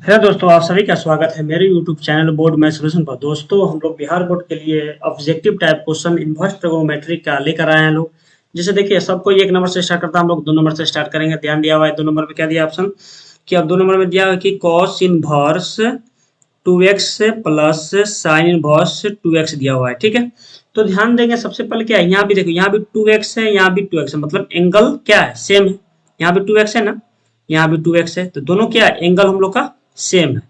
Hello दोस्तों, आप सभी का स्वागत है मेरे YouTube channel board math solution पर। दोस्तों, हम लोग बिहार बोर्ड के लिए objective type question inverse trigonometry का लेकर आए हैं लोग। जैसे देखिए, सबको एक नंबर से स्टार्ट करता है, हम लोग 2 नंबर से स्टार्ट करेंगे। ध्यान दिया हुआ है 2 नंबर में क्या दिया ऑप्शन कि अब 2 नंबर में दिया हुआ है कि cos inverse 2x plus sine inverse 2x दिया हुआ है। ठीक है, तो ध्यान देंगे सबसे पहले क्या है, यहाँ भी देखो, यहाँ भी 2x है, यहाँ भी 2x है, मतलब एंगल क्या है, सेम है। यहाँ भी 2x है ना, यहाँ भी 2x है, तो दोनों क्या है, एंगल हम लोग का सेम है।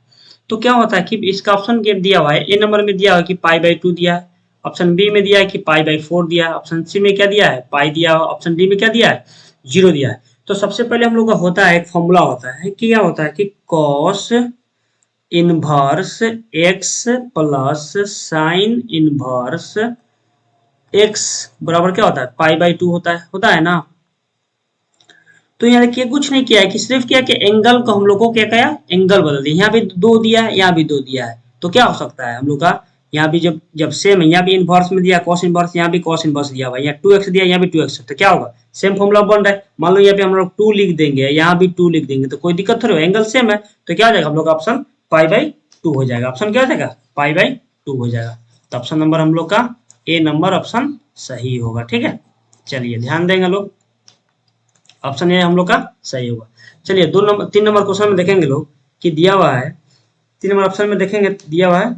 तो क्या होता है कि इसका ऑप्शन गेट दिया हुआ है, ए नंबर में दिया हुआ है कि π/2 दिया है, ऑप्शन बी में दिया है कि π/4 दिया है, ऑप्शन सी में क्या दिया है, पाई दिया है, ऑप्शन डी में क्या दिया है, 0 दिया है। तो सबसे पहले हम लोग का होता है एक फॉर्मूला होता है कि क्या होता है कि cos inverse X plus sign inverse X बराबर क्या होता है, π/2 होता है ना। तो यहाँ देखिए कुछ नहीं किया है कि सिर्फ क्या कि एंगल को हम लोग को क्या किया, एंगल बदल दिया। यहाँ भी 2 दिया है, यहाँ भी 2 दिया है, तो क्या हो सकता है हम लोग का, यहाँ भी जब जब सेम है, यहाँ भी इनवर्स में दिया कॉस इनवर्स, यहाँ भी कॉस इनवर्स दिया हुआ है, यहाँ 2x दिया, यहाँ भी 2x, तो क्या होगा, सेम फॉर्मूला बन रहा है। मान लो यहाँ पे हम लोग 2 लिख देंगे, यहाँ भी 2 लिख देंगे, तो कोई दिक्कत थोड़ी, एंगल सेम है, तो क्या हो जाएगा हम लोग का ऑप्शन π/2 हो जाएगा। ऑप्शन क्या हो जाएगा, π/2 हो जाएगा। तो ऑप्शन नंबर हम लोग का ए नंबर ऑप्शन सही होगा। ठीक है, चलिए ध्यान देंगे लोग, ऑप्शन ए हम लोग का सही होगा। चलिए 3 नंबर क्वेश्चन में देखेंगे लोग कि दिया हुआ है, 3 नंबर ऑप्शन में देखेंगे दिया हुआ है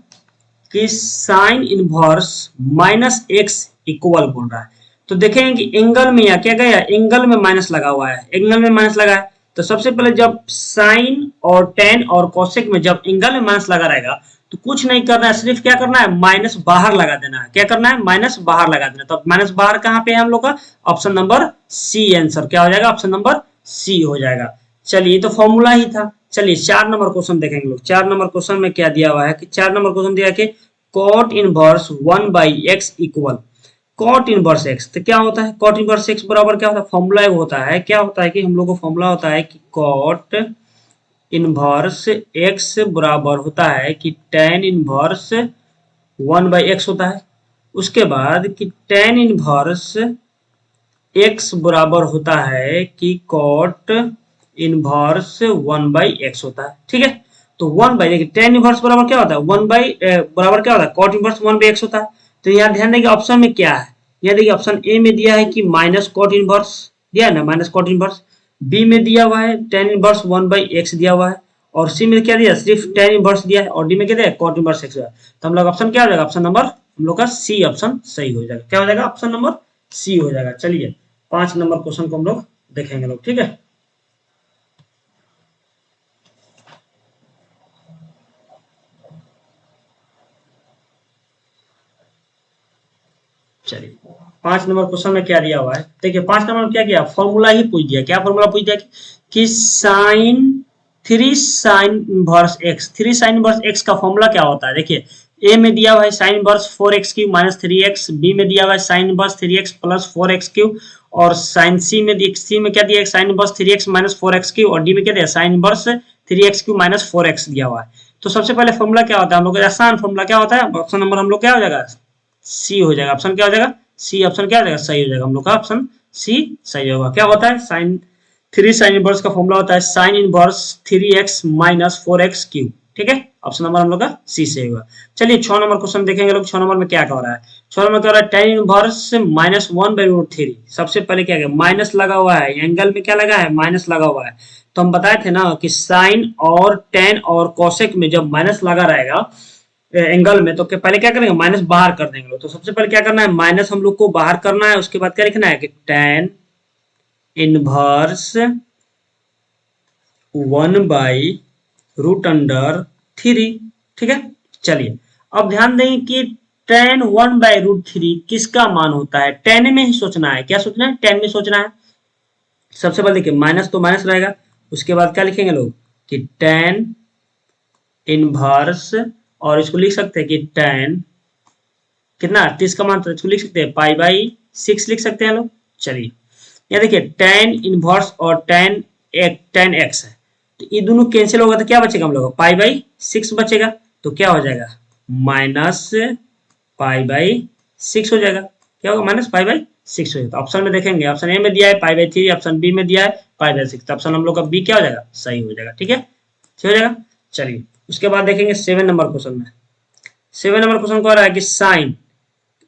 कि साइन इनवर्स -x इक्वल बोल रहा है। तो देखेंगे कि एंगल में या क्या गया, एंगल में माइनस लगा हुआ है, एंगल में माइनस लगा है। तो सबसे पहले जब साइन और टेन और कोसेक में जब एंगल में माइनस लगा रहेगा, तो कुछ नहीं करना है, सिर्फ क्या करना है, माइनस बाहर लगा देना है। क्या करना है, माइनस बाहर लगा देना। तो माइनस बाहर कहाँ पे है हम लोग का, ऑप्शन नंबर सी आंसर क्या हो जाएगा, ऑप्शन नंबर सी हो जाएगा। चलिए, तो फॉर्मूला ही था। चलिए 4 नंबर क्वेश्चन देखेंगे लोग। 4 नंबर क्वेश्चन में क्या दिया हुआ है कि 4 नंबर क्वेश्चन दिया कि cot inverse 1/x equal cot inverse X. तो क्या होता है कॉट इनवर्स एक्स बराबर क्या होता है, फॉर्मूला होता है, क्या होता है कि हम लोग को फॉर्मूला होता है कि कॉट इनवर्स एक्स बराबर होता है कि टेन इनवर्स 1/x होता है। उसके बाद कि टेन इनवर्स एक्स बराबर होता है कि कॉट इनवर्स 1/x होता है। ठीक है, तो 1 देखिए टेन इनवर्स बराबर क्या होता है, बराबर क्या होता है, कॉट इनवर्स 1/x होता है। तो यहाँ ध्यान देंगे ऑप्शन में क्या है, यहाँ देखिए ऑप्शन ए में दिया है कि माइनस कॉट इनवर्स दिया है ना, माइनस कॉट इनवर्स। बी में दिया हुआ है टेन इनवर्स 1/x दिया हुआ है, और सी में क्या दिया, सिर्फ टेन इनवर्स दिया है, और डी में क्या दिया, कॉट इनवर्स x दिया है। तो हम लोग ऑप्शन क्या हो जाएगा, ऑप्शन नंबर हम लोग का सी ऑप्शन सही हो जाएगा। क्या हो जाएगा, ऑप्शन नंबर सी हो जाएगा। चलिए 5 नंबर क्वेश्चन को हम लोग देखेंगे लोग। ठीक है, चलिए 5 नंबर क्वेश्चन में क्या दिया हुआ है, देखिए 5 नंबर में क्या किया, फॉर्मूला ही पूछ दिया। क्या फॉर्मूला पूछ दिया कि sine 3 sine inverse X, 3 sine inverse X का फॉर्मूला क्या होता है। देखिए ए में दिया हुआ है sine inverse 4x³ minus 3x, B में दिया हुआ है sine inverse 3x plus 4x³, और साइन सी में क्या दिया है, sine inverse 3x minus 4x³, और डी में क्या दिया, sine inverse 3x³ minus 4x दिया हुआ है। तो सबसे पहले फॉर्मूला क्या होता है, हम लोग का आसान फॉर्मूला क्या होता है, ऑप्शन नंबर हम लोग क्या हो जाएगा, सी हो जाएगा। ऑप्शन क्या हो जाएगा, सी ऑप्शन क्या हो जाएगा, सही हो जाएगा। हम लोग का ऑप्शन सी सही होगा। क्या होता है, साइन 3 साइन इनवर्स का फॉर्मूला होता है sine inverse 3x minus 4x³। ठीक है, ऑप्शन नंबर हम लोग का सी से होगा। चलिए 6 नंबर क्वेश्चन देखेंगे लोग। 6 नंबर में क्या हो रहा है, 6 नंबर में क्या हो रहा है, टेन इनवर्स -1/√3। सबसे पहले क्या है, माइनस लगा हुआ है, एंगल में क्या लगा है, माइनस लगा हुआ है। तो हम बताए थे ना कि साइन और टेन और कोसेक में जब माइनस लगा रहेगा एंगल में, तो पहले क्या करेंगे, माइनस बाहर कर देंगे। तो सबसे पहले क्या करना है, माइनस हम लोग को बाहर करना है। उसके बाद क्या लिखना है कि टेन इनवर्स 1/√3। ठीक है, चलिए अब ध्यान देंगे कि टेन 1/√3 किसका मान होता है, टेन में ही सोचना है। क्या सोचना है, टेन में सोचना है। सबसे पहले देखिए माइनस तो माइनस रहेगा, उसके बाद क्या लिखेंगे लोग कि टेन इनवर्स, और इसको लिख सकते हैं कि टेन कितना 30 का मान, तो इसको लिख सकते हैं π/6 लिख सकते हैं लोग। चलिए यहाँ देखिए टेन इनवर्स और टेन एक्स है, तो ये दोनों कैंसिल होगा, तो क्या बचेगा हम लोग π/6 बचेगा। तो क्या हो जाएगा, माइनस π/6 हो जाएगा। क्या होगा, माइनस π/6 हो जाएगा। ऑप्शन में देखेंगे, ऑप्शन ए में दिया है π/3, ऑप्शन बी में दिया है π/6, तो ऑप्शन हम लोग का बी क्या हो जाएगा, सही हो जाएगा। ठीक है, सही हो जाएगा। चलिए उसके बाद देखेंगे 7 नंबर क्वेश्चन में। 7 नंबर क्वेश्चन को आ रहा है कि साइन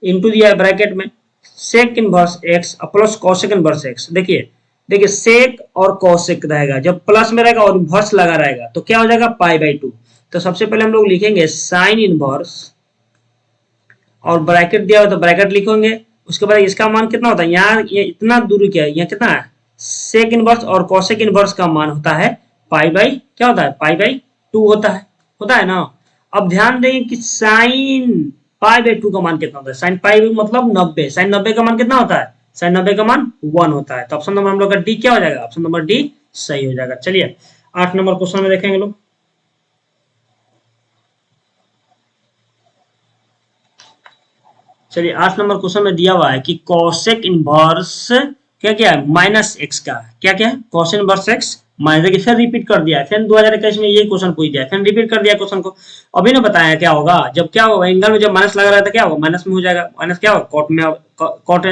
इंटू दिया है ब्रैकेट में sec inverse X plus cosec inverse X. देखिए देखिए सेक और कॉसेक रहेगा, जब प्लस में रहेगा और इनवर्स लगा रहेगा तो क्या हो जाएगा पाई बाई 2। तो सबसे पहले हम लोग लिखेंगे साइन इनवर्स और ब्रैकेट दिया हुआ तो ब्रैकेट लिखेंगे। उसके बाद इसका मान कितना होता है, यहाँ ये इतना दूरी क्या है, यहाँ कितना है सेक इनवर्स और कॉसेक इनवर्स का मान होता है पाई बाई क्या होता है पाई बाई 2 होता है ना। अब ध्यान दें कि साइन पाई बाई 2 का मान कितना होता है, साइन पाई बाई मतलब 90, साइन 90 का मान कितना होता है, साइन 90 का मान 1 होता है। तो ऑप्शन नंबर हम लोग का डी क्या हो जाएगा, ऑप्शन नंबर डी सही हो जाएगा। चलिए 8 नंबर क्वेश्चन में देखेंगे लोग। चलिए 8 नंबर क्वेश्चन में दिया हुआ है कि कॉसेक इनवर्स क्या क्या है माइनस एक्स का क्या क्या है कॉसेक इनवर्स एक्स माइनस, देखिए फिर रिपीट कर दिया, फिर 2021 में ये क्वेश्चन पूछ दिया, फिर रिपीट कर दिया क्वेश्चन को। अभी ना बताया क्या होगा, जब क्या होगा एंगल में जब माइनस लगा रहा था क्या होगा माइनस में हो जाएगा, माइनस क्या होगा कॉट में, कॉट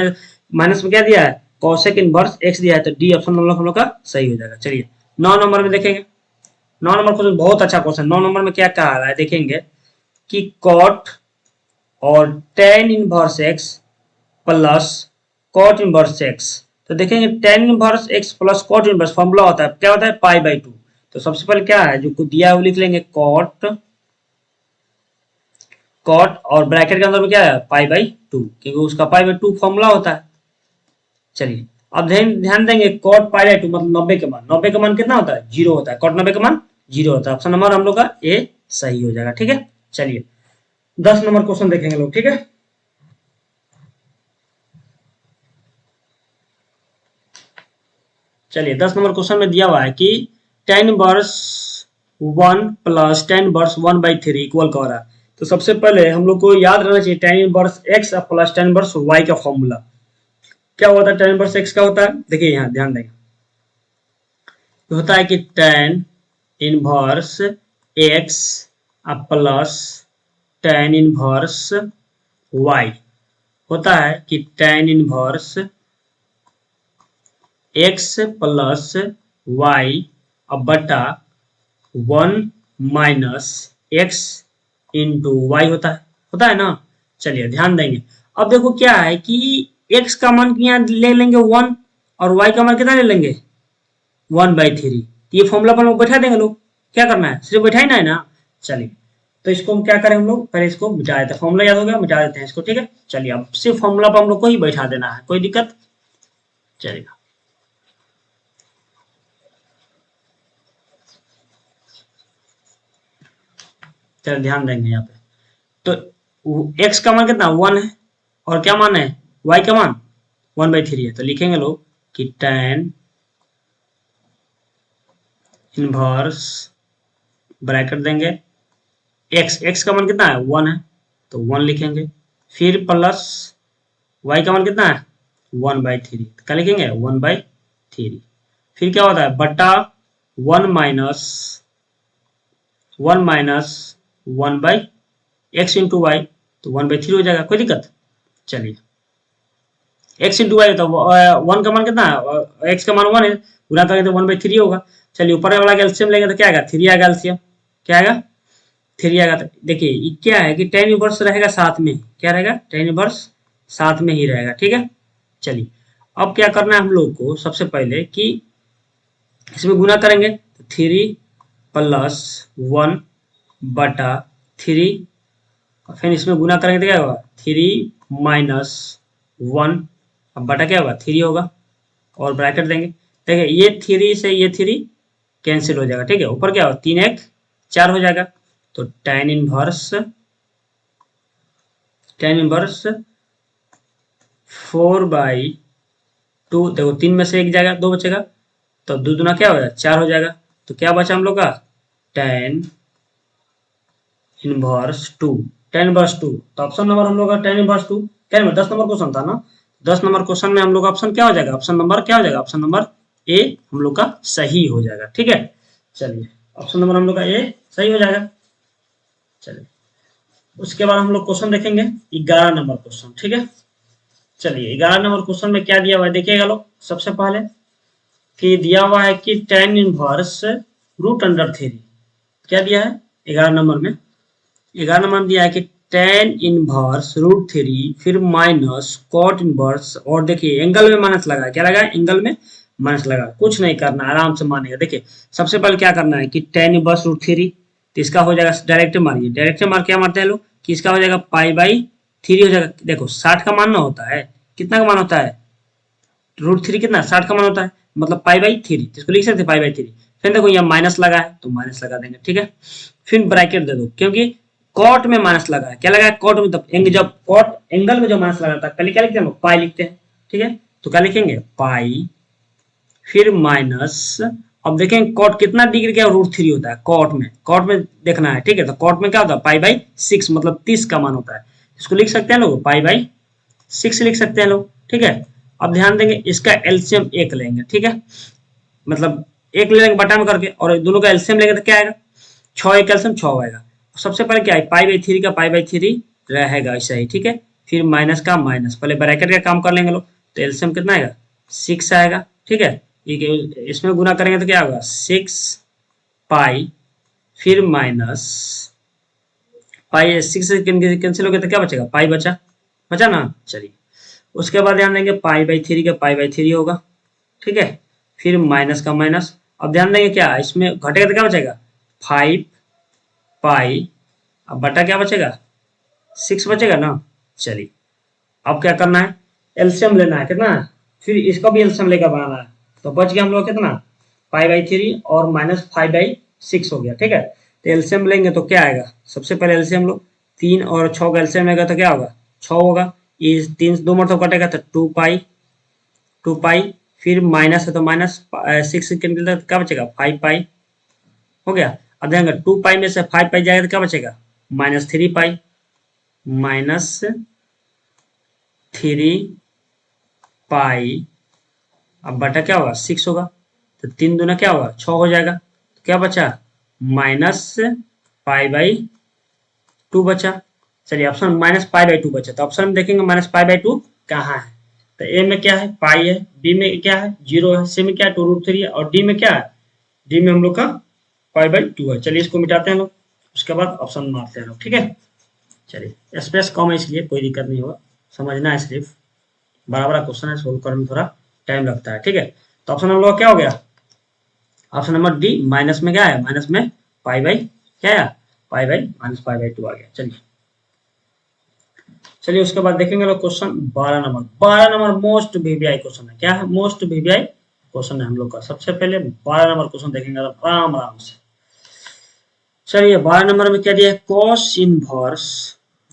माइनस में क्या दिया है कॉसेक इनवर्स एक्स दिया है, तो डी ऑप्शन हम लोग का सही हो जाएगा। चलिए 9 नंबर में देखेंगे। 9 नंबर क्वेश्चन बहुत अच्छा क्वेश्चन। 9 नंबर में क्या कहा रहा है देखेंगे कि कॉट और tan inverse X plus cot inverse X. तो देखेंगे tan inverse X plus cot inverse formula होता है क्या होता है पाई बाई 2। तो सबसे पहले क्या है जो दिया है वो लिख लेंगे कॉट और ब्रैकेट के अंदर में क्या है पाई बाई 2, क्योंकि उसका पाई बाई 2 फॉर्मूला होता है। चलिए अब ध्यान देंगे कॉट पाई बाई 2 मतलब 90 के मान, 90 का मान कितना होता है 0 होता है, कॉट 90 का मान 0 होता है। ऑप्शन नंबर हम लोग का ए सही हो जाएगा। ठीक है चलिए 10 नंबर क्वेश्चन देखेंगे लोग। ठीक है चलिए 10 नंबर क्वेश्चन में दिया हुआ है कि tan inverse 1 plus tan inverse 1 by 3 equal का हो रहा है। तो सबसे पहले हम लोग को याद रहना चाहिए tan inverse x plus tan inverse y का फॉर्मूला क्या होता है। tan इनवर्स x का होता है, देखिए यहाँ ध्यान देंगे तो होता है कि tan inverse x plus tan inverse y होता है कि tan inverse x plus Y अब बटा 1 माइनस एक्स इंटू वाई होता है ना। चलिए ध्यान देंगे अब देखो क्या है कि x का मान यहाँ ले लेंगे 1 और y का मान कितना ले लेंगे 1 बाई 3। ये फॉर्मूला पर लोग बैठा देंगे लोग, क्या करना है सिर्फ बैठा ही ना है ना। चलिए तो इसको हम क्या करें, हम लोग पहले इसको मिटा देते हैं, फॉर्मूला याद हो गया मिटा देते हैं इसको। ठीक है चलिए अब सिर्फ फॉर्मूला पर हम लोग को ही बैठा देना है, कोई दिक्कत चलेगा। चलिए ध्यान देंगे यहाँ पे तो x का मान कितना 1 है और क्या मान है y का मान 1 बाई 3 है। तो लिखेंगे लोग कि tan इनवर्स ब्रैकेट देंगे x का मान कितना है 1 है तो 1 लिखेंगे, फिर प्लस y का मान कितना है 1 बाई 3 क्या लिखेंगे 1 बाई 3, फिर क्या होता है बटा 1 minus 1 by X into Y तो 1 बाई 3 हो जाएगा, कोई दिक्कत। चलिए एक्स इंटू वाई तो 1 का मान कितना है एक्स का मान 1 है, गुना करेंगे तो 1 बाई 3 होगा। चलिए ऊपर वाला एलसीएम लेंगे तो क्या आएगा 3 आएगा, एलसीएम क्या आएगा 3 आएगा। तो देखिए ये क्या है कि tan इनवर्स रहेगा साथ में, क्या रहेगा tan इनवर्स साथ में ही रहेगा। ठीक है चलिए अब क्या करना है हम लोग को, सबसे पहले कि इसमें गुना करेंगे तो 3 प्लस 1 बटा 3 और फिर इसमें गुना करेंगे तो क्या होगा 3 माइनस 1 अब बटा क्या होगा 3 होगा और ब्रैकेट देंगे। देखिए ये 3 से ये 3 कैंसिल हो जाएगा। ठीक है ऊपर क्या होगा 3 1 4 हो जाएगा। तो tan इनवर्स 4 बाई 2, देखो 3 में से 1 जाएगा 2 बचेगा तो 2 दूना क्या हो जाएगा 4 हो जाएगा। तो क्या बचा हम लोग का tan इनवर्स 2 तो ऑप्शन नंबर हम लोग का tan इनवर्स 2 क्या नंबर 10 नंबर क्वेश्चन था ना। 10 नंबर क्वेश्चन में हम लोग ऑप्शन क्या हो जाएगा, ऑप्शन नंबर क्या हो जाएगा, ऑप्शन नंबर ए हम लोग का सही हो जाएगा। ठीक है चलिए ऑप्शन नंबर हम लोग का ए सही हो जाएगा। चलिए उसके बाद हम लोग क्वेश्चन देखेंगे 11 नंबर क्वेश्चन। ठीक है चलिए 11 नंबर क्वेश्चन में क्या दिया हुआ है देखिएगा लोग। सबसे पहले कि दिया हुआ है कि tan इनवर्स रूट अंडर 3, क्या दिया है 11 नंबर में, 11 नंबर में दिया है कि tan इनवर्स रूट थ्री फिर माइनस कॉट इनवर्स, और देखिए एंगल में माइनस लगा है, क्या लगा है एंगल में माइनस लगा, कुछ नहीं करना आराम से मानेगा। देखिए सबसे पहले क्या करना है कि tan इनवर्स रूट थ्री, तो इसका हो जाएगा डायरेक्ट मारिए, डायरेक्ट मार क्या मारते हैं लोग कि इसका हो जाएगा पाई बाई थ्री हो जाएगा। देखो 60 का मान ना होता है, कितना का मान होता है रूट थ्री, कितना 60 का मान होता है, मतलब पाई बाई थ्री, इसको लिख सकते पाई बाई थ्री। फिर देखो यहाँ माइनस लगा है तो माइनस लगा देंगे, ठीक है। फिर ब्रैकेट दे दो, क्योंकि कॉट में माइनस लगा है, क्या लगा है कॉट में, तब जब कॉट एंगल में जो माइनस लगा था पहले क्या लिखते हैं पाई लिखते हैं, ठीक है। तो क्या लिखेंगे पाई फिर माइनस, अब देखेंगे कॉट कितना डिग्री का रूट थ्री होता है कॉट में देखना है, ठीक है। तो कॉट में क्या होता है पाई बाई सिक्स, मतलब 30 का मान होता है, इसको लिख सकते हैं लोग पाई बाई सिक्स लिख सकते हैं लोग, ठीक है। अब ध्यान देंगे इसका एलसीएम एक लेंगे, ठीक है, मतलब एक ले लेंगे बटा में करके, और दोनों का एलसीएम लेंगे तो क्या आएगा 6 एक एलसीएम 6 आएगा। सबसे पहले क्या है पाई बाई थ्री का पाई बाई थ्री रहेगा ऐसा ही, ठीक है। फिर माइनस का माइनस, पहले ब्रैकेट का काम कर लेंगे लोग, तो एलसीएम कितना आएगा 6 आएगा, ठीक है। इसमें गुना करेंगे तो क्या होगा 6 पाई फिर माइनस पाई, 6 कैंसिल हो गया तो क्या बचेगा पाई बचा, बचा ना, चलिए। उसके बाद ध्यान देंगे पाई बाई थ्री का पाई बाई थ्री होगा, ठीक है। फिर माइनस का माइनस, अब ध्यान देंगे क्या इसमें घटेगा तो क्या बचेगा 5 पाई, अब बटा क्या बचेगा 6 बचेगा ना। चलिए अब क्या करना है एलसीएम लेना है, कितना है फिर इसका भी एलसीएम लेकर बनाना है, तो बच गया हम लोग कितना पाई बाई थ्री और माइनस 5 बाई 6 हो गया, ठीक है। तो एलसीएम लेंगे तो क्या आएगा, सबसे पहले एलसीएम लो, 3 और 6 का एलसीएम लेगा तो क्या होगा 6 होगा, ये 3 दो मरतब कटेगा तो 2 पाई फिर माइनस है तो माइनस 6 क्या बचेगा 5 पाई हो गया। अब देखेंगे 2 पाई में से 5 पाई जाएगा तो क्या बचेगा माइनस 3 पाई, माइनस 3 पाई, अब बटा क्या होगा 6 होगा, तो 3 दूना क्या होगा 6 हो जाएगा, तो क्या बचा माइनस पाई बाई 2 बचा। चलिए ऑप्शन माइनस पाई बाई 2 बचा, तो ऑप्शन में देखेंगे माइनस पाई बाई 2 कहाँ है, तो ए में क्या है पाई है, बी में क्या है 0 है, सी में क्या है 2√3 है, और डी में क्या है डी में हम लोग का पाई बाई 2 है। चलिए इसको मिटाते हैं लोग, उसके बाद ऑप्शन मारते हैं लोग, ठीक है। चलिए स्पेस कम है इसलिए कोई दिक्कत नहीं होगा, समझना है सिर्फ, बराबर क्वेश्चन है सोल्व करने में थोड़ा टाइम लगता है, ठीक है। तो ऑप्शन हम लोग क्या हो गया ऑप्शन नंबर डी, माइनस में क्या है माइनस में पाई बाई क्या है pi by minus pi by 2 आ गया। चलिए चलिए उसके बाद देखेंगे लोग question 12 number most VVI question है, क्या है मोस्ट वीवीआई क्वेश्चन है हम लोग का। सबसे पहले 12 नंबर क्वेश्चन देखेंगे आराम आराम से। चलिए 12 नंबर में क्या दिया है कॉस इनवर्स,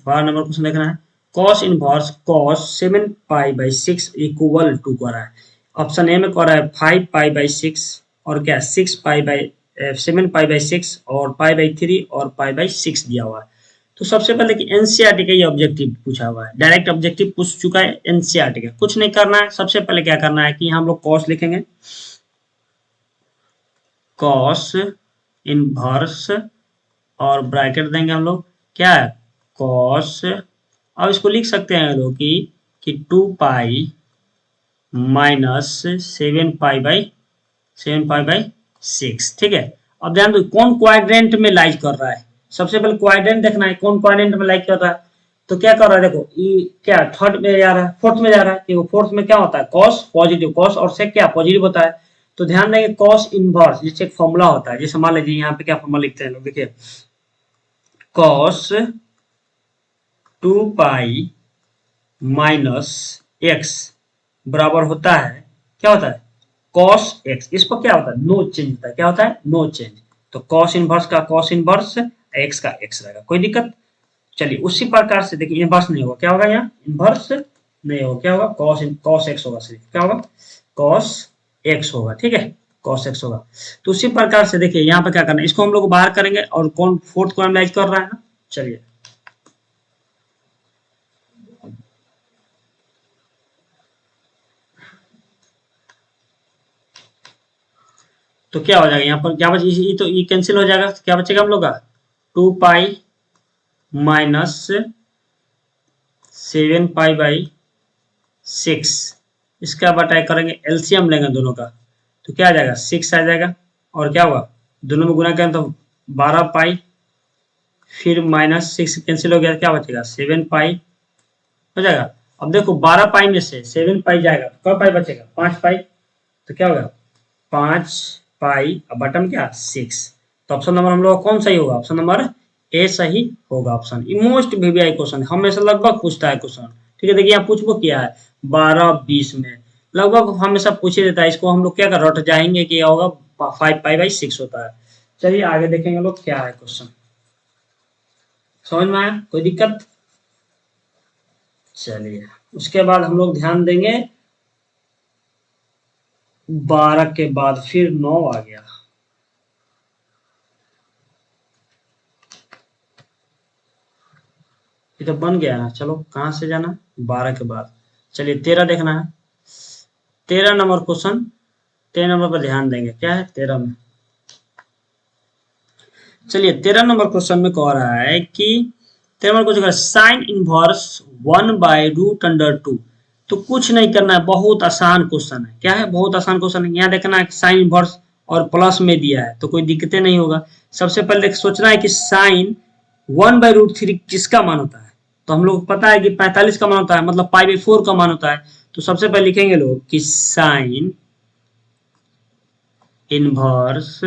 12 नंबर क्वेश्चन देखना है cos inverse cos 7 pi by 6 equal to कर रहा है, ऑप्शन ए में कर रहा है 5 पाई बाई 6 और क्या 6 पाई बाई 7 पाई बाई 6 और पाई बाई 3 और पाई बाई 6 दिया हुआ है। तो सबसे पहले कि एनसीईआरटी का ये ऑब्जेक्टिव पूछा हुआ है, डायरेक्ट ऑब्जेक्टिव पूछ चुका है एनसीईआरटी का, कुछ नहीं करना है। सबसे पहले क्या करना है कि हम लोग कॉस लिखेंगे, कॉस इनवर्स और ब्रैकेट देंगे हम लोग क्या है कॉस, अब इसको लिख सकते हैं लोग कि 2 पाई माइनस 7 पाई बाई 6, ठीक है। अब ध्यान दो कौन क्वाड्रेंट में लाइज कर रहा है, सबसे पहले क्वाड्रेंट देखना है कौन क्वाड्रेंट में लाइज कर रहा है, तो क्या कर रहा है देखो ये क्या थर्ड में जा रहा है फोर्थ में जा रहा है, देखो फोर्थ में क्या होता है कॉस पॉजिटिव, कॉस और सेक क्या पॉजिटिव होता है। तो ध्यान देंगे कॉस इनवर्स जिससे एक फॉर्मूला होता है, जैसे मान लीजिए यहाँ पे क्या फॉर्मूला लिखते हैं लोग, देखिए कॉस 2 पाई माइनस एक्स बराबर होता है क्या होता है कॉस एक्स, इस पर क्या होता है नो चेंज होता है, क्या होता है नो चेंज, तो कॉस इनवर्स का कॉस इनवर्स एक्स का एक्स रहेगा, कोई दिक्कत। चलिए उसी प्रकार से देखिए इनवर्स नहीं होगा, क्या होगा यहाँ इनवर्स नहीं होगा, क्या होगा कॉस एक्स होगा, सिर्फ क्या होगा कॉस एक्स होगा, ठीक है कॉस एक्स होगा। तो उसी प्रकार से देखिए यहाँ पे क्या करना है, इसको हम लोग बाहर करेंगे और कौन फोर्थ को एनालाइज कर रहा है ना, चलिए तो क्या हो जाएगा यहाँ पर क्या बचे, ये तो ये कैंसिल हो जाएगा, क्या बचेगा हम लोग का 2 पाई माइनस 7 पाई बाई 6, इसका बटाई करेंगे एलसीएम लेंगे दोनों का, तो क्या आ जाएगा 6 आ जाएगा, और क्या होगा दोनों में गुना करें तो 12 पाई, फिर -6 कैंसिल हो गया, क्या बचेगा 7 पाई हो जाएगा। अब देखो 12 पाई में से 7 पाई जाएगा तो कब पाई बचेगा, 5 पाई, तो क्या होगा 5 पाई, अब बटन क्या 6। तो ऑप्शन नंबर हम लोग कौन सही होगा, ऑप्शन नंबर ए सही होगा। ऑप्शन मोस्ट वीवीआई क्वेश्चन, हमेशा लगभग पूछता है क्वेश्चन। ठीक है, देखिए यहाँ पूछबो किया है 12-20 में, लगभग हमेशा पूछ ही देता है। इसको हम लोग क्या कर रट जाएंगे कि क्या होगा 5 पाई बाई 6 होता है। चलिए आगे देखेंगे लोग क्या है क्वेश्चन, समझ में आया, कोई दिक्कत। चलिए उसके बाद हम लोग ध्यान देंगे 12 के बाद फिर 9 आ गया। ये तो बन गया ना, चलो कहां से जाना 12 के बाद, चलिए 13 देखना है। 13 नंबर क्वेश्चन, 13 नंबर पर ध्यान देंगे, क्या है 13 में। चलिए 13 नंबर क्वेश्चन में कह रहा है कि 13 नंबर क्वेश्चन साइन इनवर्स 1/√2। तो कुछ नहीं करना है, बहुत आसान क्वेश्चन है। क्या है, बहुत आसान क्वेश्चन है। यहाँ देखना है साइन इनवर्स और प्लस में दिया है तो कोई दिक्कतें नहीं होगा। सबसे पहले सोचना है कि साइन 1/√3 किसका मान होता है। तो हम लोग पता है कि 45 का मान होता है, मतलब π/4 का मान होता है। तो सबसे पहले लिखेंगे लोग कि साइन इनवर्स,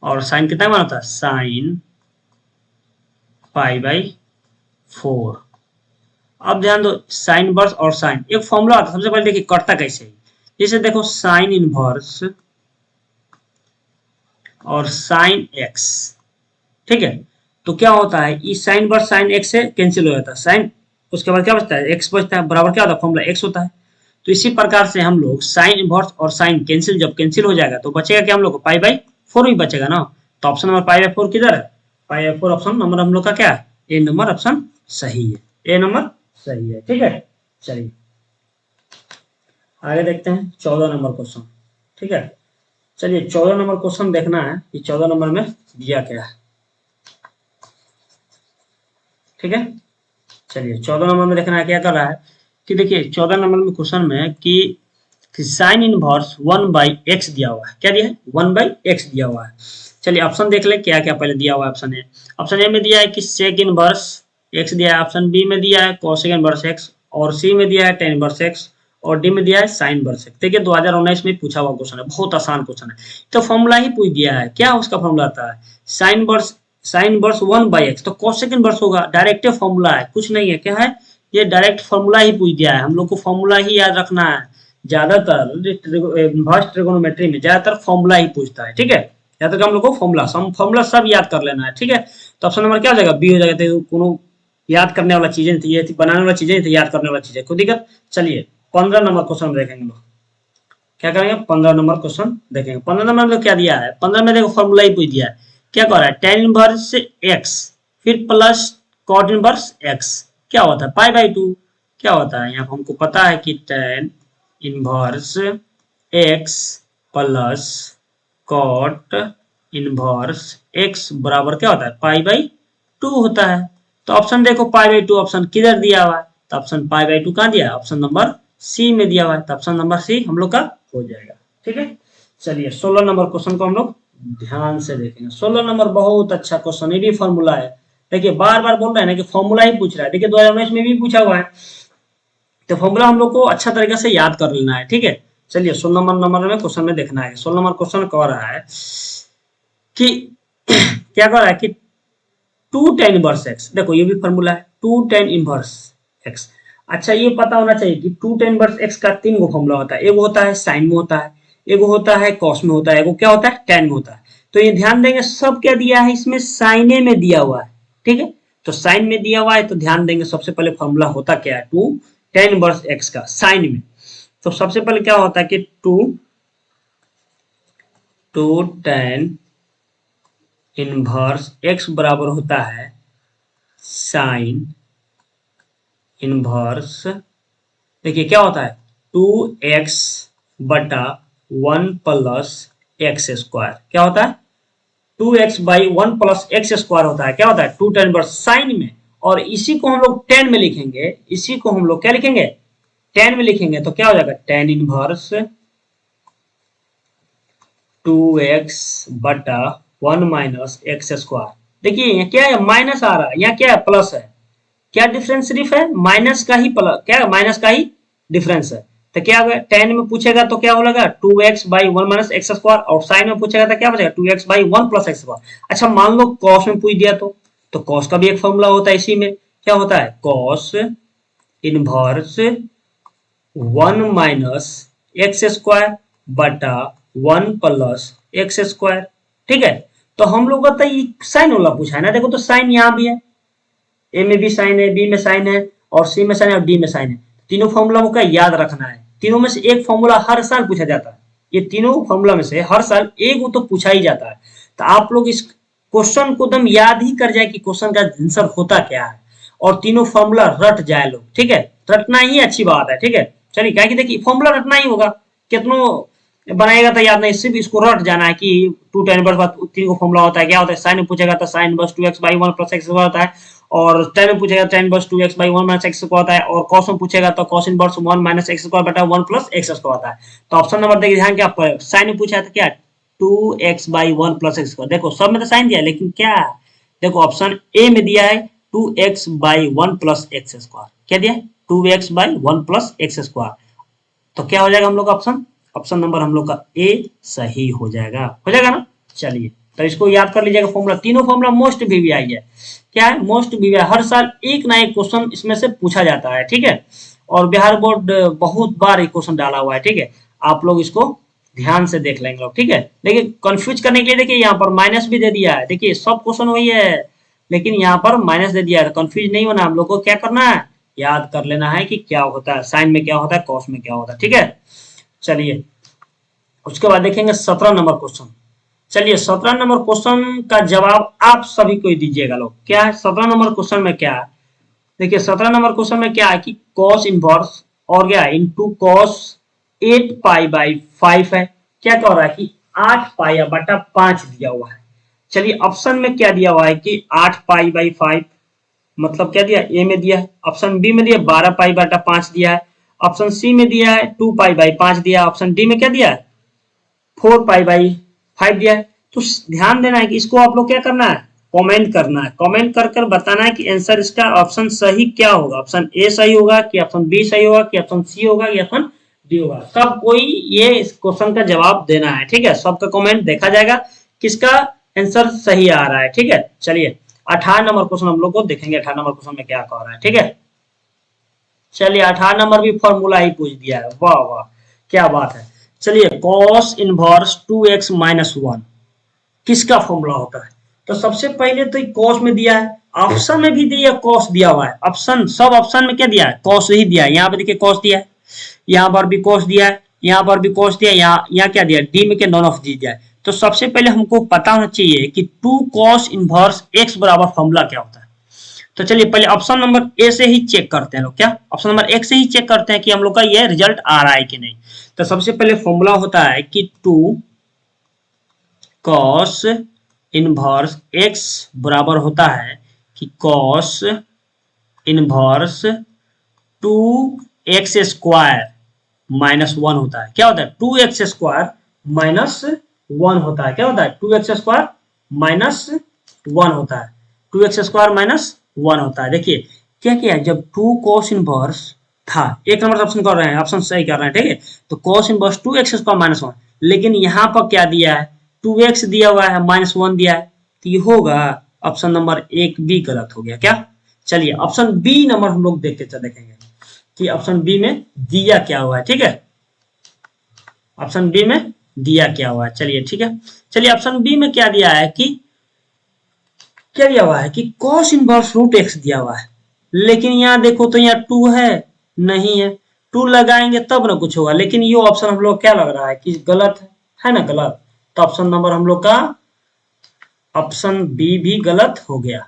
और साइन कितना मान होता है साइन π/4। अब ध्यान दो साइन इनवर्स और साइन एक फॉर्मूला आता है। सबसे पहले देखिए करता कैसे है, जैसे देखो साइन इनवर्स और साइन एक्स, ठीक है। तो क्या होता है इस साइन इनवर्स साइन एक्स से कैंसिल हो जाता है साइन, उसके बाद क्या बचता है एक्स बचता है, बराबर क्या होता है फॉर्मूला एक्स होता है। तो इसी प्रकार से हम लोग साइन इनवर्स और साइन कैंसिल, जब कैंसिल हो जाएगा तो बचेगा क्या हम लोग को π/4 ही बचेगा ना। तो ऑप्शन नंबर π/4 किधर है, π/4 ऑप्शन नंबर हम लोग का क्या है, ए नंबर ऑप्शन सही है, ए नंबर सही है। ठीक है, चलिए आगे देखते हैं 14 नंबर क्वेश्चन। ठीक है, चलिए 14 नंबर क्वेश्चन देखना है कि 14 नंबर में दिया क्या है। ठीक है, चलिए 14 नंबर में देखना है क्या कर रहा है कि देखिए 14 नंबर में क्वेश्चन में कि साइन इनवर्स 1/x दिया हुआ है। क्या दिया है 1/x दिया हुआ है। चलिए ऑप्शन देख ले क्या क्या पहले दिया हुआ है। ऑप्शन ए में दिया है कि सेक इनवर्स x दिया है, ऑप्शन बी में दिया है कोसेक इनवर्स x, और सी में दिया है टेन इनवर्स x, और डी में दिया है साइन इनवर्स x। देखिए 2019 में पूछा हुआ क्वेश्चन है, बहुत आसान क्वेश्चन है। तो फॉर्मूला ही पूछ दिया है, क्या उसका फॉर्मूला आता है साइन इनवर्स 1/x, तो कोसेक इनवर्स होगा, डायरेक्ट फॉर्मूला है, कुछ नहीं है। क्या है ये डायरेक्ट फॉर्मूला ही पूछ दिया है, हम लोग को फॉर्मूला ही याद रखना है। ज्यादातर इनवर्स ट्रिगोनोमेट्री में ज्यादातर फॉर्मूला ही पूछता है। ठीक है, या तक हम लोग को फॉर्मूला सब याद कर लेना है। ठीक है, तो ऑप्शन नंबर क्या हो जाएगा बी हो जाएगा। तो कोनो याद करने वाला चीजें नहीं थी, ये थी बनाने वाला चीजें थी, याद करने वाला चीजें, कोई दिक्कत। चलिए 15 नंबर क्वेश्चन देखेंगे लोग, क्या करेंगे 15 नंबर क्वेश्चन देखेंगे। 15 नंबर में क्या दिया है, 15 में देखो फॉर्मूला ही पूछ दिया है। क्या कर रहा है टेन इनवर्स एक्स फिर प्लस कॉट इनवर्स एक्स, क्या होता है π/2। क्या होता है यहाँ पर हमको पता है कि tan inverse X plus cot inverse X बराबर क्या होता है π/2 होता है। तो ऑप्शन देखो π/2 ऑप्शन किधर दिया हुआ है, तो ऑप्शन π/2 कहाँ दिया है, ऑप्शन नंबर सी में दिया हुआ है। तो ऑप्शन नंबर सी हम लोग का हो जाएगा। ठीक है, चलिए 16 नंबर क्वेश्चन को हम लोग ध्यान से देखेंगे। 16 नंबर बहुत अच्छा क्वेश्चन, ये भी फॉर्मूला है। देखिए बार बार बोल रहे हैं ना कि फॉर्मूला ही पूछ रहा है। देखिए 2019 में भी पूछा हुआ है, तो फॉर्मूला हम लोग को अच्छा तरीके से याद कर लेना है। ठीक है, चलिए 16 नंबर में क्वेश्चन में देखना है। 16 नंबर क्वेश्चन कह रहा है कि क्या कह रहा है कि 2 tan इनवर्स एक्स, देखो ये भी फॉर्मूला है 2 tan इनवर्स एक्स। अच्छा ये पता होना चाहिए कि 2 tan इनवर्स एक्स का 3 गो फॉर्मूला होता है, एगो होता है साइन में होता है, एगो होता है कॉस में होता है, एगो क्या होता है tan में होता है। तो ये ध्यान देंगे सब क्या दिया है इसमें साइने में दिया हुआ है। ठीक है, तो साइन में दिया हुआ है तो ध्यान देंगे सबसे पहले फॉर्मूला होता क्या है 2 tan इनवर्स एक्स का साइन में। तो सबसे पहले क्या होता है कि 2 tan इनवर्स एक्स बराबर होता है साइन इनवर्स, देखिए क्या होता है 2x बटा 1 प्लस एक्स स्क्वायर। क्या होता है 2x/1 प्लस एक्स स्क्वायर होता है। क्या होता है 2 tan इनवर्स साइन में, और इसी को हम लोग tan में लिखेंगे, इसी को हम लोग क्या लिखेंगे tan में लिखेंगे। तो क्या हो जाएगा tan इनवर्स 2x बटा 1 माइनस एक्स स्क्वायर। देखिए यहाँ क्या है, माइनस आ रहा है, यहाँ क्या है, प्लस है। क्या डिफरेंस सिर्फ है, माइनस का ही प्लस, क्या माइनस का ही डिफरेंस है। तो क्या होगा, टेन में पूछेगा तो क्या होगा, 2x by one minus x square, और साइन में पूछेगा तो क्या बचेगा, 2x by one plus x square. अच्छा मान लो कॉस में पूछ दिया तो कॉस का भी एक फॉर्मूला होता है, इसी में क्या होता है, cos inverse 1 minus x square बटा 1 प्लस एक्स स्क्वायर। ठीक है, तो हम लोग का तो साइन वाला पूछा है ना, देखो तो साइन यहाँ भी है, ए में भी साइन है, बी में साइन है, और सी में साइन है, और डी में साइन है। तीनों फॉर्मूला का याद रखना है, तीनों में से एक फॉर्मूला हर साल पूछा जाता है, ये तीनों फॉर्मूला में से हर साल एक तो पूछा ही जाता है। तो आप लोग इस क्वेश्चन को एकदम याद ही कर जाए कि क्वेश्चन का आंसर होता क्या है, और तीनों फॉर्मूला रट जाए लोग। ठीक है, रटना ही अच्छी बात है। ठीक है, चलिए, क्या देखिए फॉर्मूला रटना ही होगा, कितनों बनाएगा तो याद नहीं, सिर्फ इसको रट जाना है कि 2 tan इनवर्स तीन को फॉर्मूला होता है, क्या होता है, साइन में पूछेगा तो sine inverse 2x by one plus x होता है, और tan में पूछेगा tan inverse 2x by one minus x होता है, और cos में पूछेगा तो cos inverse 1 minus x square बटा 1 प्लस एक्स स्क्वायर होता है। तो ऑप्शन नंबर देखिए ध्यान, क्या साइन में पूछा था, क्या 2x by one plus x square. देखो सब में तो साइन दिया, लेकिन क्या देखो ऑप्शन ए में दिया है 2x by one plus x square, क्या दिया है 2x by one plus x square. तो क्या हो जाएगा हम लोग का ऑप्शन, ऑप्शन नंबर हम लोग का ए सही हो जाएगा ना। चलिए, तो इसको याद कर लीजिएगा फॉर्मूला, तीनों फॉर्मूला मोस्ट वीवीआई है। क्या है, मोस्ट वीवीआई, हर साल एक ना एक क्वेश्चन इसमें से पूछा जाता है। ठीक है, और बिहार बोर्ड बहुत बार एक क्वेश्चन डाला हुआ है। ठीक है, आप लोग इसको ध्यान से देख लेंगे लोग। ठीक है, देखिए कंफ्यूज करने के लिए देखिए यहाँ पर माइनस भी दे दिया है, देखिए सब क्वेश्चन वही है, लेकिन यहाँ पर माइनस दे दिया है। कंफ्यूज नहीं होना, हम लोग को क्या करना है, याद कर लेना है कि क्या होता है, साइन में क्या होता है, कॉस में क्या होता है। ठीक है, चलिए उसके बाद देखेंगे 17 नंबर क्वेश्चन। चलिए 17 नंबर क्वेश्चन का जवाब आप सभी को दीजिएगा लोग। क्या है 17 नंबर क्वेश्चन में, क्या है देखिए 17 नंबर क्वेश्चन में क्या है कि कॉस इनवर्स और क्या है इनटू कॉस 8 पाई बाई 5 है। क्या कह रहा है कि 8 पाई बटा 5 दिया हुआ है। चलिए ऑप्शन में क्या दिया हुआ है कि 8 पाई बाई 5, मतलब क्या दिया, ए में दिया है, ऑप्शन बी में दिया 12 पाई बटा 5 दिया है, ऑप्शन सी में दिया है 2 पाई बाई 5 दिया है, ऑप्शन डी में क्या दिया है 4 पाई बाई 5 दिया है। तो ध्यान देना है कि इसको आप लोग क्या करना है, कमेंट करना है, कमेंट कर कर बताना है कि आंसर इसका ऑप्शन सही क्या होगा, ऑप्शन ए सही होगा कि ऑप्शन बी सही होगा कि ऑप्शन सी होगा कि ऑप्शन डी होगा। सब कोई ये इस क्वेश्चन का जवाब देना है। ठीक है, सबका कमेंट देखा जाएगा किसका आंसर सही आ रहा है। ठीक है, चलिए 18 नंबर क्वेश्चन हम लोग को देखेंगे, 18 नंबर क्वेश्चन में क्या कह रहा है। ठीक है, चलिए 18 नंबर भी फॉर्मूला ही पूछ दिया है, वाह वाह क्या बात है। चलिए cos इनवर्स 2x माइनस 1 किसका फॉर्मूला होता है। तो सबसे पहले तो cos में दिया है, ऑप्शन में भी दिया cos दिया हुआ है, ऑप्शन सब ऑप्शन में क्या दिया है, cos ही दिया है। यहाँ पर देखिए cos दिया है, यहाँ पर भी cos दिया है, यहाँ पर भी cos दिया है, यहाँ क्या दिया डी में के नॉन ऑफ दी दिया है। तो सबसे पहले हमको पता होना चाहिए कि 2 cos इनवर्स x बराबर फॉर्मूला क्या होता है। तो चलिए पहले ऑप्शन नंबर ए से ही चेक करते हैं लोग, क्या ऑप्शन नंबर एक से ही चेक करते हैं कि हम लोग का ये रिजल्ट आ रहा है कि नहीं। तो सबसे पहले फॉर्मूला होता है कि 2 cos इनवर्स x बराबर होता है कि cos inverse 2x square minus 1 होता है। क्या होता है 2x स्क्वायर माइनस 1 होता है। क्या होता है 2x स्क्वायर माइनस 1 होता है, 2x स्क्वायर माइनस 1 होता है। देखिए क्या किया है, जब 2 cos इनवर्स था, एक नंबर ऑप्शन कर रहे हैं, ऑप्शन सही कर रहे हैं। ठीक है, तो cos inverse 2x square minus 1, लेकिन यहाँ पर क्या दिया है 2x दिया हुआ है माइनस 1 दिया है, तो ये होगा ऑप्शन नंबर एक बी गलत हो गया क्या। चलिए ऑप्शन बी नंबर हम लोग देखेंगे कि ऑप्शन बी में दिया क्या हुआ है। ठीक है, ऑप्शन बी में दिया क्या हुआ है, चलिए ठीक है। चलिए ऑप्शन बी में क्या दिया है कि क्या दिया हुआ है कि cos इनवर्स रूट एक्स दिया हुआ है, लेकिन यहाँ देखो तो यहाँ 2 है, नहीं है, 2 लगाएंगे तब ना कुछ होगा, लेकिन ये ऑप्शन हम लोग क्या लग रहा है कि गलत है ना, गलत। तो ऑप्शन नंबर हम लोग का ऑप्शन बी भी गलत हो गया।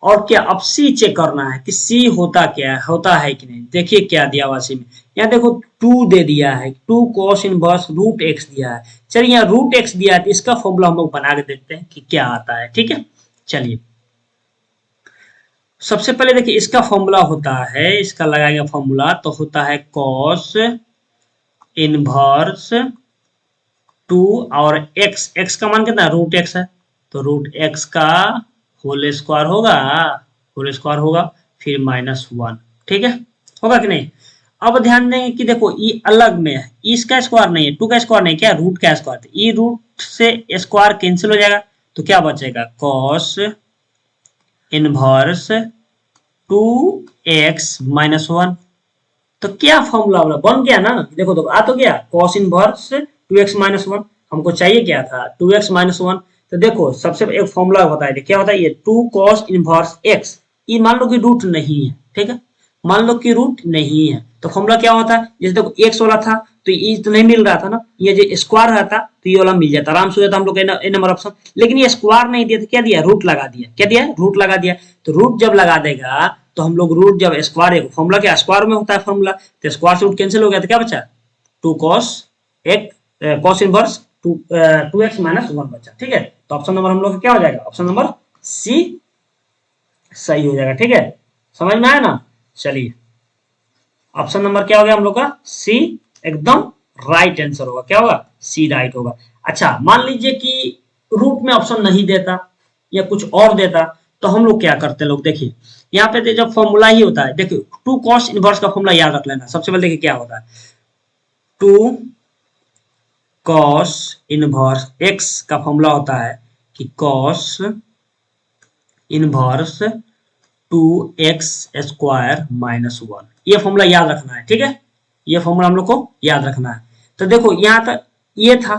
और क्या अब सी चेक करना है कि सी होता क्या है, होता है कि नहीं। देखिए क्या दिया हुआ सी में, यहाँ देखो 2 दे दिया है, 2 cos इनवर्स रूट एक्स दिया है। चलिए यहाँ रूट एक्स दिया है, तो इसका फॉर्मूला हम लोग बना के देखते हैं कि क्या आता है। ठीक है, चलिए सबसे पहले देखिए इसका फॉर्मूला होता है, इसका लगाएंगे फॉर्मूला तो होता है cos इनवर्स 2 और x, x का मान कितना रूट एक्स है, तो रूट एक्स का होल स्क्वायर होगा, फिर -1, ठीक है, होगा कि नहीं। अब ध्यान देंगे कि देखो ये अलग में है, इसका स्क्वायर नहीं है, 2 का स्क्वायर नहीं, क्या रूट का स्क्वायर, ये रूट से स्क्वायर कैंसिल हो जाएगा, तो क्या बचेगा कॉस इनवर्स 2x-1। तो क्या फॉर्मूला बन गया ना, देखो तो आ तो गया कॉस इनवर्स 2x-1, हमको चाहिए क्या था 2x-1। तो देखो सबसे एक फॉर्मूला होता है, क्या होता है ये 2 cos इनवर्स x, ये मान लो कि रूट नहीं है, ठीक है, मान लो कि रूट नहीं है, तो फॉर्मूला क्या होता है, जैसे देखो x वाला था तो ये तो नहीं मिल रहा था ना, ये जो स्क्वायर रहता तो ये वाला मिल जाता, आराम से हो जाता हम लोग ए नंबर ऑप्शन, लेकिन ये स्क्वायर नहीं दिया तो क्या दिया, रूट लगा दिया, क्या दिया, रूट लगा दिया। तो रूट जब लगा देगा तो हम लोग रूट जब स्क्वायर, फॉर्मूला क्या स्क्वायर में होता है फॉर्मूला, तो स्क्वायर से रूट कैंसिल हो गया तो क्या बचा 2 cos cos इनवर्स 2x-1 बचा, ठीक है। तो ऑप्शन नंबर हम लोग का क्या हो जाएगा, ऑप्शन नंबर सी सही हो जाएगा, ठीक है, समझ में आया ना। चलिए ऑप्शन नंबर क्या हो गया हम लोग का सी, एकदम राइट आंसर होगा, क्या होगा सी राइट होगा। अच्छा मान लीजिए कि रूट में ऑप्शन नहीं देता या कुछ और देता, तो हम लोग क्या करते हैं, लोग देखिए यहाँ पे जब फॉर्मूला ही होता है, देखिए 2 cos इनवर्स का फॉर्मूला याद रख लेना। सबसे पहले देखिए क्या होता है, 2 cos इनवर्स x का फॉर्मूला होता है कि cos इनवर्स 2x² ये फॉर्मूला याद रखना है, ठीक है, ये फॉर्मूला हम लोग को याद रखना है। तो देखो यहाँ तक ये था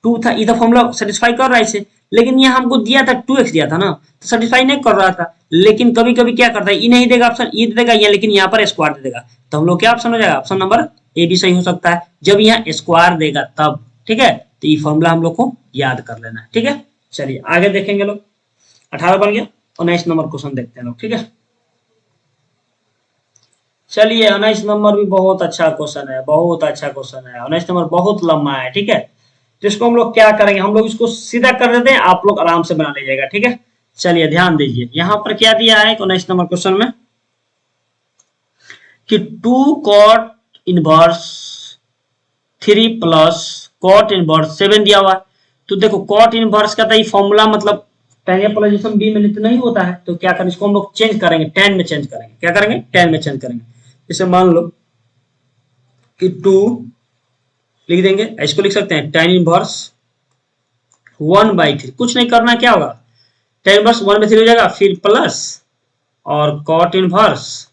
2 था, ये तो फॉर्मूला सेटिस्फाई कर रहा है इसे, लेकिन यहाँ हमको दिया था 2x दिया था ना, तो सेटिस्फाई नहीं कर रहा था। लेकिन कभी कभी क्या करता है, ये नहीं देगा ऑप्शन, ये देगा यहाँ, लेकिन यहाँ पर स्क्वायर दे देगा, तो हम लोग क्या ऑप्शन हो जाएगा, ऑप्शन नंबर ए भी सही हो सकता है, जब यहाँ स्क्वायर देगा तब, ठीक है। तो ये फॉर्मूला हम लोग को याद कर लेना है, ठीक है। चलिए आगे देखेंगे लोग, 18 बन गया, 19 नंबर क्वेश्चन देखते हैं लोग, ठीक है। चलिए 19 नंबर भी बहुत अच्छा क्वेश्चन है, बहुत अच्छा क्वेश्चन है, 19 नंबर बहुत लंबा है, ठीक है। तो इसको हम लोग क्या करेंगे, हम लोग इसको सीधा कर देते हैं, आप लोग आराम से बना लीजिएगा, ठीक है। चलिए ध्यान दीजिए यहाँ पर क्या दिया है 19 नंबर क्वेश्चन में कि 2 cot inverse 3 plus cot inverse 7 दिया हुआ है। तो देखो cot इनवर्स का तो फॉर्मूला मतलब टेन बी में तो नहीं होता है, तो क्या करें इसको हम लोग चेंज करेंगे, टेन में चेंज करेंगे, क्या करेंगे टेन में चेंज करेंगे। जैसे मान लो कि 2 लिख देंगे, इसको लिख सकते हैं tan इनवर्स 1/3, कुछ नहीं करना, क्या होगा tan इनवर्स 1/3 हो जाएगा, फिर प्लस और cot इनवर्स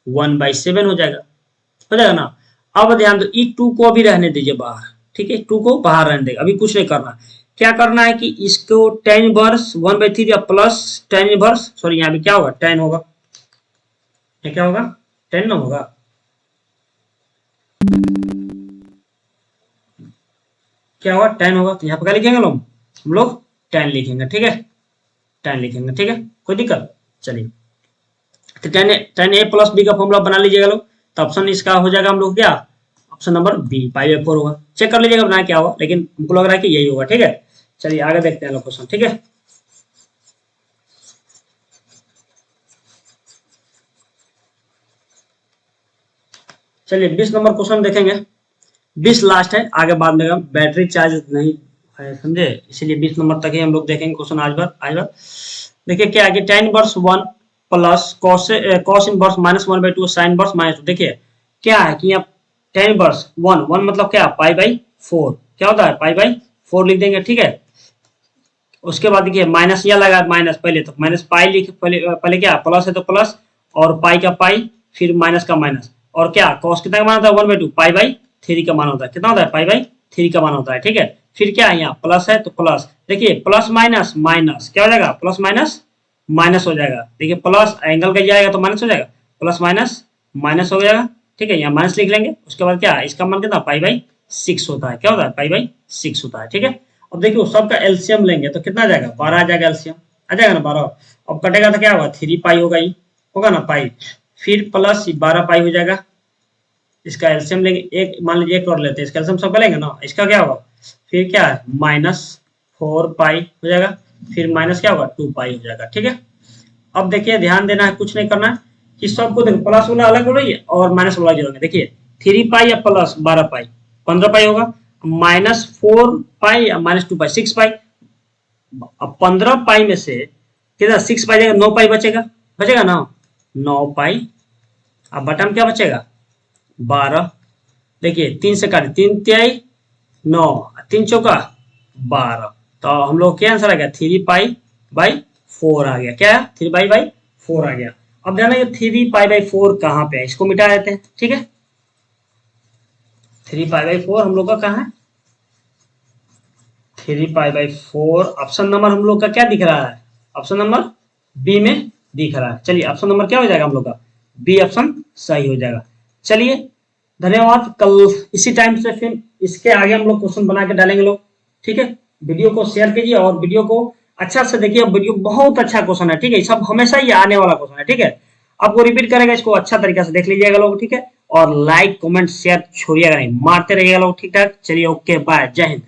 1/7 हो जाएगा ना। अब ध्यान दो, ई 2 को भी रहने दीजिए बाहर, ठीक है, 2 को बाहर रहने देगा, अभी कुछ नहीं करना। क्या करना है कि इसको tan इनवर्स 1/3 या प्लस tan इनवर्स, सॉरी यहाँ भी क्या होगा tan होगा, ये क्या होगा tan ना होगा, क्या होगा tan होगा, तो यहाँ पर क्या लिखेंगे लोग, हम लोग tan लिखेंगे, ठीक है, tan लिखेंगे, ठीक है, कोई दिक्कत। चलिए तो tan a प्लस बी का फॉर्मूला बना लीजिएगा लोग, तो ऑप्शन इसका हो जाएगा हम लोग क्या, ऑप्शन नंबर बी π/4 होगा, चेक कर लीजिएगा बनाया क्या होगा, लेकिन हमको लग रहा है कि यही होगा, ठीक है। चलिए आगे देखते हैं लोग क्वेश्चन, ठीक है। चलिए 20 नंबर क्वेश्चन देखेंगे, 20 लास्ट है, आगे बाद में बैटरी चार्ज नहीं है समझे, इसीलिए 20 नंबर तक ही हम लोग देखेंगे क्वेश्चन आज बार। देखिए क्या है, tan inverse 1 plus cos inverse -1/2 sin inverse -2। देखिए क्या है कि यहाँ tan इनवर्स 1 मतलब क्या π/4, क्या होता है π/4 लिख देंगे, ठीक है। उसके बाद देखिए माइनस या लगा माइनस, पहले तो माइनस पाई लिख, पहले क्या प्लस है तो प्लस और पाई का पाई, फिर माइनस का माइनस, और क्या कॉस कितना का मान होता है 1/2 π/3 का मान होता है, कितना होता है π/3 का मान होता है, ठीक है। फिर क्या है यहाँ प्लस है तो प्लस, देखिए प्लस माइनस माइनस क्या हो जाएगा, प्लस माइनस माइनस हो जाएगा, देखिए प्लस एंगल का जाएगा तो माइनस हो जाएगा, प्लस माइनस माइनस हो जाएगा, ठीक है, यहाँ माइनस लिख लेंगे। उसके बाद क्या इसका मान कितना π/6 होता है, क्या होता है π/6 होता है, ठीक है। अब देखिए सबका एलसीएम लेंगे तो कितना आ जाएगा 12 आ जाएगा, एलसीएम आ जाएगा ना 12। अब कटेगा तो क्या होगा 3 पाई होगा, ये होगा ना पाई, फिर प्लस 12 पाई हो जाएगा। इसका एलसीएम लेंगे, एक मान लीजिए एक और लेते हैं, इसका एलसीएम सबका लेंगे ना, इसका क्या होगा फिर क्या है -4 पाई हो जाएगा, फिर माइनस क्या होगा 2 पाई हो जाएगा, ठीक है। अब देखिए ध्यान देना है, कुछ नहीं करना है कि सबको देखो प्लस वाला अलग हो रही है और माइनस वाला जो है, देखिए 3 पाई या प्लस 12 पाई 15 पाई होगा, -4 पाई या -2 पाई 6 पाई, अब 15 पाई में से कितना 6 पाई जाएगा, 9 पाई बचेगा, बचेगा ना 9 पाई। अब बटा में क्या बचेगा 12। देखिए 3 से काटे, 3 तिहाई 9, 3 चौका 12। तो हम लोग क्या आंसर आ गया 3 पाई बाई 4 आ गया। क्या 3 पाई बाई 4 आ गया। अब ध्यान ये 3 पाई बाई 4 कहाँ पे है, इसको मिटा देते हैं। ठीक है 3 पाई बाई 4 हम लोग का कहाँ है, 3 पाई बाई 4 ऑप्शन नंबर हम लोग का क्या दिख रहा है, ऑप्शन नंबर बी में दिख रहा है। चलिए ऑप्शन नंबर क्या हो जाएगा हम लोग का, बी ऑप्शन सही हो जाएगा। चलिए धन्यवाद, कल इसी टाइम से फिर इसके आगे हम लोग क्वेश्चन बना के डालेंगे लोग। ठीक है वीडियो को शेयर कीजिए और वीडियो को अच्छा से देखिए, वीडियो बहुत अच्छा क्वेश्चन है। ठीक है सब हमेशा ही आने वाला क्वेश्चन है। ठीक है आपको रिपीट करेगा, इसको अच्छा तरीका से देख लीजिएगा लोग। ठीक है और लाइक कमेंट शेयर छोड़िएगा नहीं, मारते रहिएगा लोग। ठीक ठाक चलिए ओके बाय, जय हिंद।